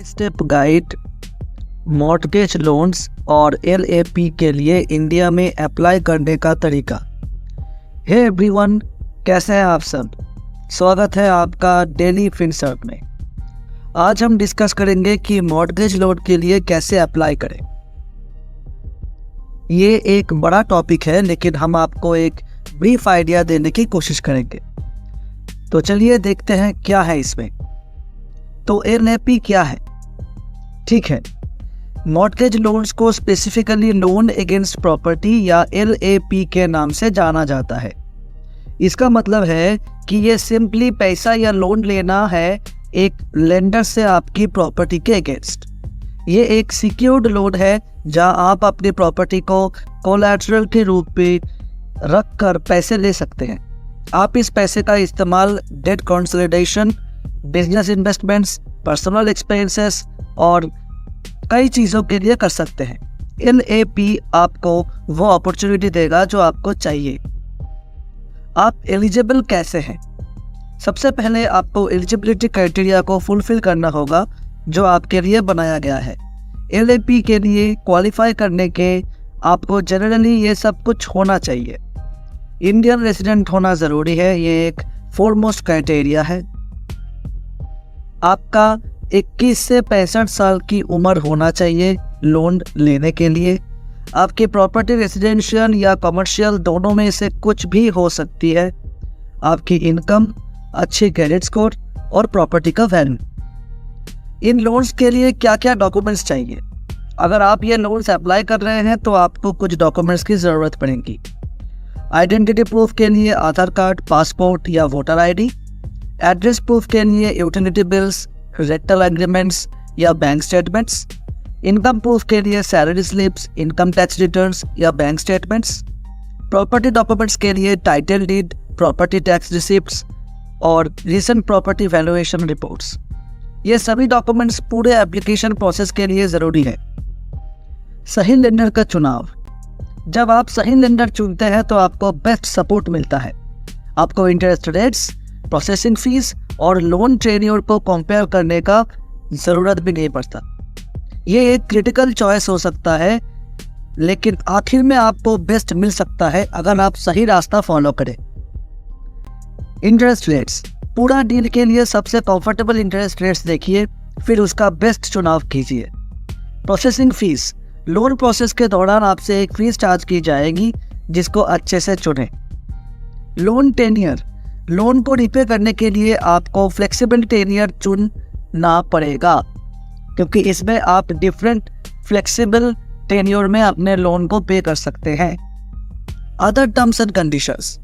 Step guide mortgage loans और LAP के लिए इंडिया में अप्लाई करने का तरीका। हे एवरीवन, कैसे हैं आप सब? स्वागत है आपका डेली फिनसर्व में। आज हम डिस्कस करेंगे कि मॉर्टगेज लोन के लिए कैसे अप्लाई करें। ये एक बड़ा टॉपिक है, लेकिन हम आपको एक ब्रीफ आइडिया देने की कोशिश करेंगे। तो चलिए देखते हैं क्या है इसमें। तो एलएपी क्या है? ठीक है, मॉर्टगेज लोन्स को स्पेसिफिकली लोन अगेंस्ट प्रॉपर्टी या एलएपी के नाम से जाना जाता है। इसका मतलब है कि ये सिंपली पैसा या लोन लेना है एक लेंडर से आपकी प्रॉपर्टी के अगेंस्ट। ये एक सिक्योर्ड लोन है जहां आप अपनी प्रॉपर्टी को कोलैटरल के रूप में रख कर पैसे ले सकते हैं। आप इस पैसे का इस्तेमाल debt consolidation, business investments, personal expenses और कई चीज़ों के लिए कर सकते हैं। एलएपी आपको वो अपॉर्चुनिटी देगा जो आपको चाहिए। आप एलिजिबल कैसे हैं? सबसे पहले आपको एलिजिबिलिटी क्राइटेरिया को फुलफिल करना होगा जो आपके लिए बनाया गया है। एलएपी के लिए क्वालिफाई करने के आपको जनरली ये सब कुछ होना चाहिए। इंडियन रेजिडेंट होना ज़रूरी है, ये एक फोरमोस्ट क्राइटेरिया है। आपका 21 से 65 साल की उम्र होना चाहिए लोन लेने के लिए। आपकी प्रॉपर्टी रेजिडेंशियल या कमर्शियल दोनों में से कुछ भी हो सकती है। आपकी इनकम, अच्छी क्रेडिट स्कोर और प्रॉपर्टी का वैल्यू। इन लोन्स के लिए क्या क्या डॉक्यूमेंट्स चाहिए? अगर आप ये लोन्स अप्लाई कर रहे हैं तो आपको कुछ डॉक्यूमेंट्स की ज़रूरत पड़ेगी। आइडेंटिटी प्रूफ के लिए आधार कार्ड, पासपोर्ट या वोटर आईडी। एड्रेस प्रूफ के लिए यूटिलिटी बिल्स, रेंटल एग्रीमेंट्स या बैंक स्टेटमेंट्स। इनकम प्रूफ के लिए salary slips, income tax returns या बैंक स्टेटमेंट्स। प्रॉपर्टी डॉक्यूमेंट्स के लिए title deed, property tax receipts और रिसेंट प्रॉपर्टी वैल्यूएशन रिपोर्ट्स। ये सभी डॉक्यूमेंट्स पूरे एप्लीकेशन प्रोसेस के लिए ज़रूरी है। सही लेंडर का चुनाव। जब आप सही लेंडर चुनते हैं तो आपको बेस्ट सपोर्ट मिलता है। आपको इंटरेस्ट रेट्स, प्रोसेसिंग फीस और लोन टेन्योर को कंपेयर करने का ज़रूरत भी नहीं पड़ता। ये एक क्रिटिकल चॉइस हो सकता है, लेकिन आखिर में आपको बेस्ट मिल सकता है अगर आप सही रास्ता फॉलो करें। Interest rates. पूरा डील के लिए सबसे कंफर्टेबल इंटरेस्ट रेट्स देखिए, फिर उसका बेस्ट चुनाव कीजिए। Processing fees. लोन प्रोसेस के दौरान आपसे एक फीस चार्ज की जाएगी जिसको अच्छे से चुनें। Loan tenure. लोन को रिपे करने के लिए आपको फ्लेक्सिबल टेन्योर चुनना पड़ेगा, क्योंकि इसमें आप डिफरेंट फ्लेक्सिबल टेन्योर में अपने लोन को पे कर सकते हैं। Other terms and conditions.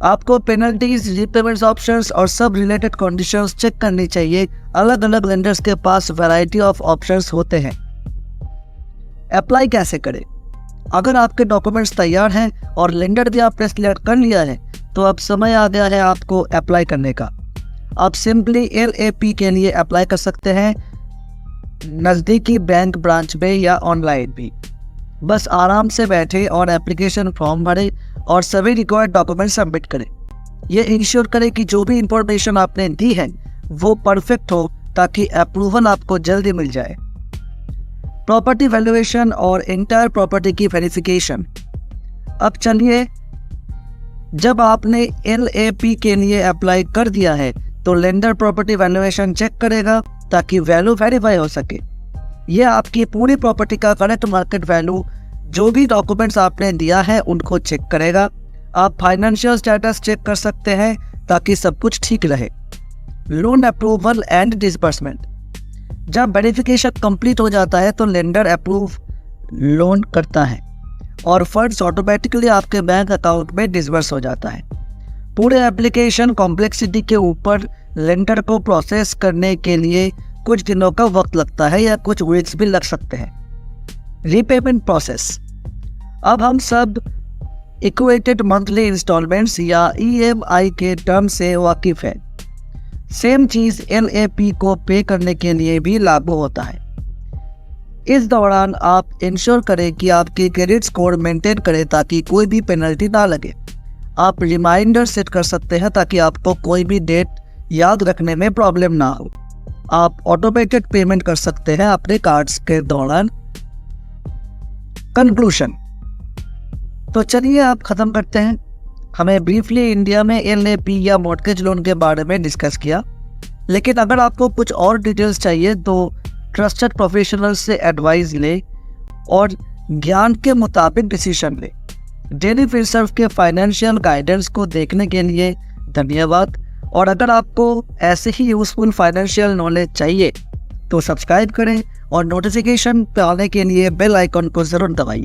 आपको पेनल्टीज, रीपेमेंट्स ऑप्शंस और सब रिलेटेड कंडीशंस चेक करनी चाहिए। अलग अलग लेंडर्स के पास वैरायटी ऑफ ऑप्शंस होते हैं। अप्लाई कैसे करें? अगर आपके डॉक्यूमेंट्स तैयार हैं और लेंडर भी आपने सिलेक्ट कर लिया है तो अब समय आ गया है आपको अप्लाई करने का। आप सिंपली एलएपी के लिए अप्लाई कर सकते हैं, नज़दीकी बैंक ब्रांच में या ऑनलाइन भी। बस आराम से बैठे और एप्लीकेशन फॉर्म भरें और सभी रिक्वायर्ड डॉक्यूमेंट सबमिट करें। ये इंश्योर करें कि जो भी इंफॉर्मेशन आपने दी है वो परफेक्ट हो, ताकि अप्रूवल आपको जल्दी मिल जाए। प्रॉपर्टी वैल्यूएशन और एंटायर प्रॉपर्टी की वेरिफिकेशन। अब चलिए, जब आपने एलएपी के लिए अप्लाई कर दिया है तो लेंडर प्रॉपर्टी वैल्यूएशन चेक करेगा ताकि वैल्यू वेरीफाई हो सके। यह आपकी पूरी प्रॉपर्टी का करेक्ट मार्केट वैल्यू, जो भी डॉक्यूमेंट्स आपने दिया है उनको चेक करेगा। आप फाइनेंशियल स्टेटस चेक कर सकते हैं ताकि सब कुछ ठीक रहे। Loan approval and disbursement. जब वेरिफिकेशन कंप्लीट हो जाता है तो लेंडर अप्रूव लोन करता है और फंड्स ऑटोमेटिकली आपके बैंक अकाउंट में डिसबर्स हो जाता है। पूरे एप्लीकेशन कॉम्प्लेक्सिटी के ऊपर लेंडर को प्रोसेस करने के लिए कुछ दिनों का वक्त लगता है या कुछ वीक्स भी लग सकते हैं। Repayment process. अब हम सब इक्वेटेड मंथली इंस्टॉलमेंट्स या ईएमआई के टर्म से वाकिफ हैं। सेम चीज़ एलएपी को पे करने के लिए भी लागू होता है। इस दौरान आप इंश्योर करें कि आपकी क्रेडिट स्कोर मेंटेन करें ताकि कोई भी पेनल्टी ना लगे। आप रिमाइंडर सेट कर सकते हैं ताकि आपको कोई भी डेट याद रखने में प्रॉब्लम ना हो। आप ऑटोमेटेड पेमेंट कर सकते हैं अपने कार्ड्स के दौरान। कंक्लूजन, तो चलिए आप ख़त्म करते हैं। हमें ब्रीफली इंडिया में LAP या मॉर्टगेज लोन के बारे में डिस्कस किया, लेकिन अगर आपको कुछ और डिटेल्स चाहिए तो ट्रस्टेड प्रोफेशनल से एडवाइस ले और ज्ञान के मुताबिक डिसीजन ले। डेली फिनसर्व के फाइनेंशियल गाइडेंस को देखने के लिए धन्यवाद। और अगर आपको ऐसे ही यूजफुल फाइनेंशियल नॉलेज चाहिए तो सब्सक्राइब करें और नोटिफिकेशन पाने के लिए बेल आइकन को ज़रूर दबाइए।